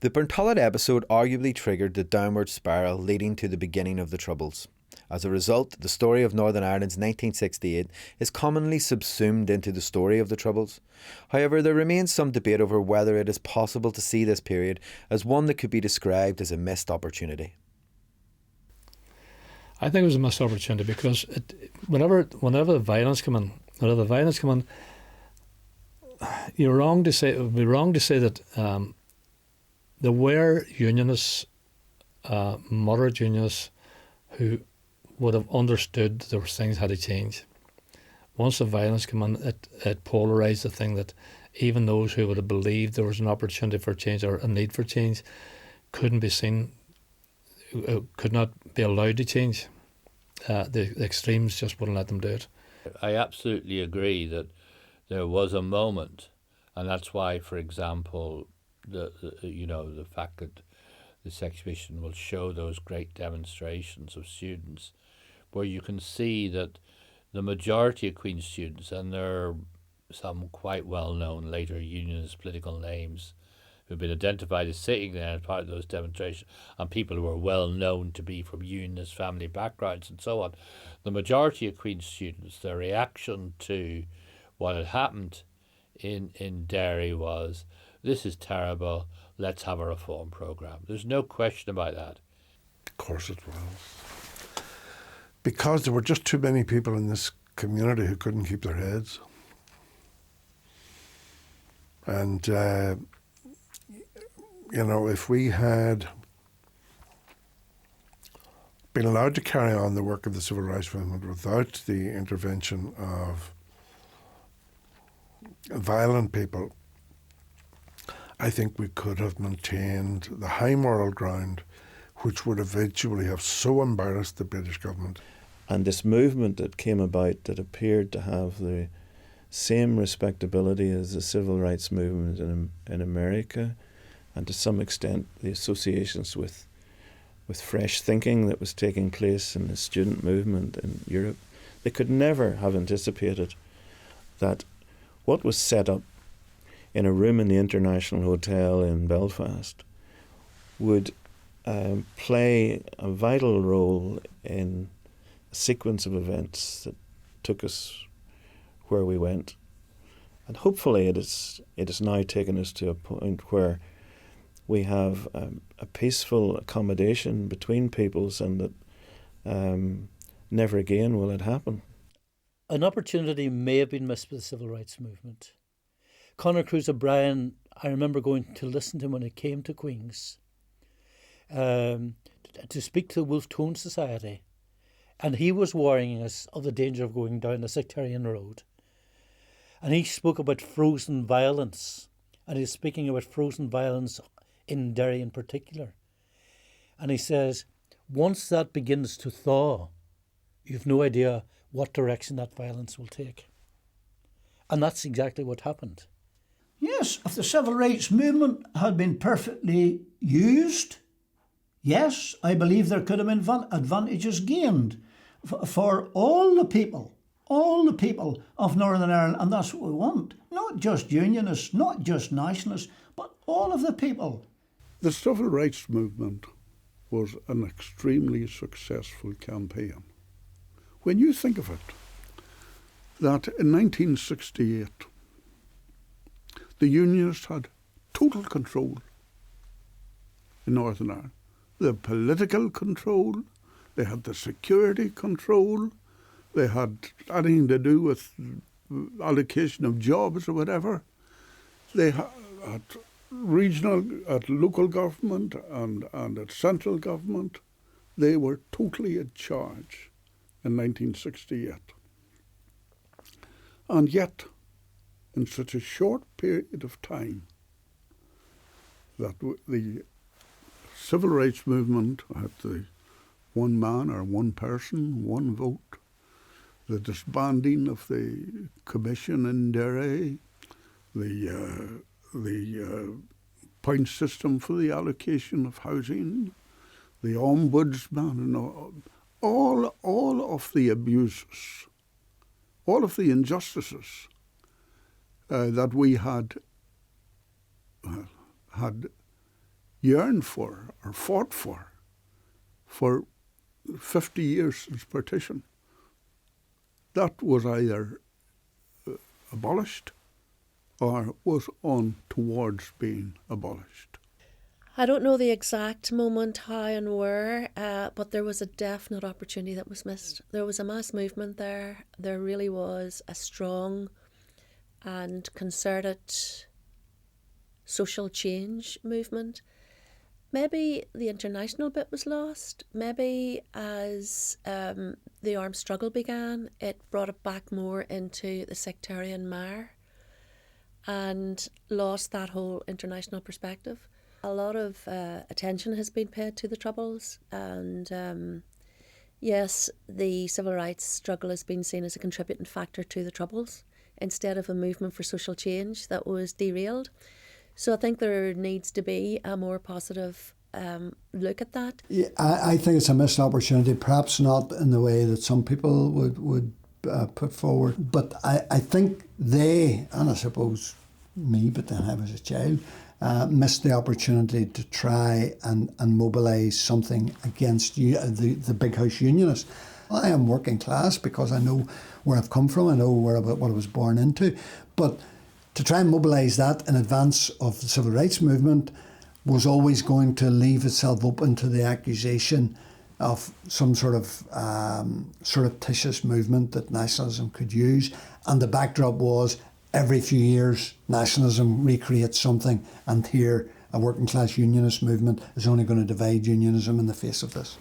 The Burntollet episode arguably triggered the downward spiral leading to the beginning of the Troubles. As a result, the story of Northern Ireland's 1968 is commonly subsumed into the story of the Troubles. However, there remains some debate over whether it is possible to see this period as one that could be described as a missed opportunity. I think it was a missed opportunity because whenever the violence came in, it would be wrong to say that there were unionists, moderate unionists, who would have understood there were things had to change. Once the violence came in, it polarised the thing that even those who would have believed there was an opportunity for change or a need for change couldn't be seen, could not be allowed to change. The extremes just wouldn't let them do it. I absolutely agree that there was a moment, and that's why, for example, the fact that this exhibition will show those great demonstrations of students, where you can see that the majority of Queen's students, and there are some quite well-known later unionist political names who've been identified as sitting there as part of those demonstrations, and people who are well known to be from unionist family backgrounds and so on. The majority of Queen's students, their reaction to what had happened in Derry was, this is terrible, let's have a reform programme. There's no question about that. Of course it was. Because there were just too many people in this community who couldn't keep their heads. And, if we had been allowed to carry on the work of the civil rights movement without the intervention of violent people, I think we could have maintained the high moral ground which would eventually have so embarrassed the British government. And this movement that came about that appeared to have the same respectability as the civil rights movement in America, and to some extent the associations with fresh thinking that was taking place in the student movement in Europe, they could never have anticipated that what was set up in a room in the International Hotel in Belfast would play a vital role in a sequence of events that took us where we went. And hopefully it has now taken us to a point where we have a peaceful accommodation between peoples, and that never again will it happen. An opportunity may have been missed with the civil rights movement. Conor Cruise O'Brien, I remember going to listen to him when he came to Queen's to speak to the Wolf Tone Society, and he was warning us of the danger of going down the sectarian road. And he spoke about frozen violence, and he's speaking about frozen violence in Derry in particular. And he says, once that begins to thaw, you've no idea what direction that violence will take. And that's exactly what happened. Yes, if the civil rights movement had been perfectly used, yes, I believe there could have been advantages gained for all the people of Northern Ireland, and that's what we want. Not just unionists, not just nationalists, but all of the people. The civil rights movement was an extremely successful campaign. When you think of it, that in 1968, the Unionists had total control in Northern Ireland. The political control, they had the security control, they had anything to do with allocation of jobs or whatever. They had regional, at local government and at central government, they were totally in charge in 1968. And yet, in such a short period of time, that the civil rights movement had the one man or one person, one vote, the disbanding of the commission in Derry, the point system for the allocation of housing, the ombudsman, and all of the abuses, all of the injustices that we had yearned for or fought for 50 years since partition, that was either abolished or was on towards being abolished. I don't know the exact moment, how and where, but there was a definite opportunity that was missed. There was a mass movement there. There really was a strong and concerted social change movement. Maybe the international bit was lost. Maybe as the armed struggle began, it brought it back more into the sectarian mire and lost that whole international perspective. A lot of attention has been paid to the Troubles, and yes, the civil rights struggle has been seen as a contributing factor to the Troubles instead of a movement for social change that was derailed. So I think there needs to be a more positive look at that. Yeah, I think it's a missed opportunity, perhaps not in the way that some people would put forward, but I think they, and I suppose me, but then I was a child, missed the opportunity to try and mobilise something against the big house unionists. I am working class because I know where I've come from, I know what I was born into, but to try and mobilise that in advance of the civil rights movement was always going to leave itself open to the accusation of some sort of surreptitious movement that nationalism could use. And the backdrop was every few years nationalism recreates something, and here a working class unionist movement is only going to divide unionism in the face of this.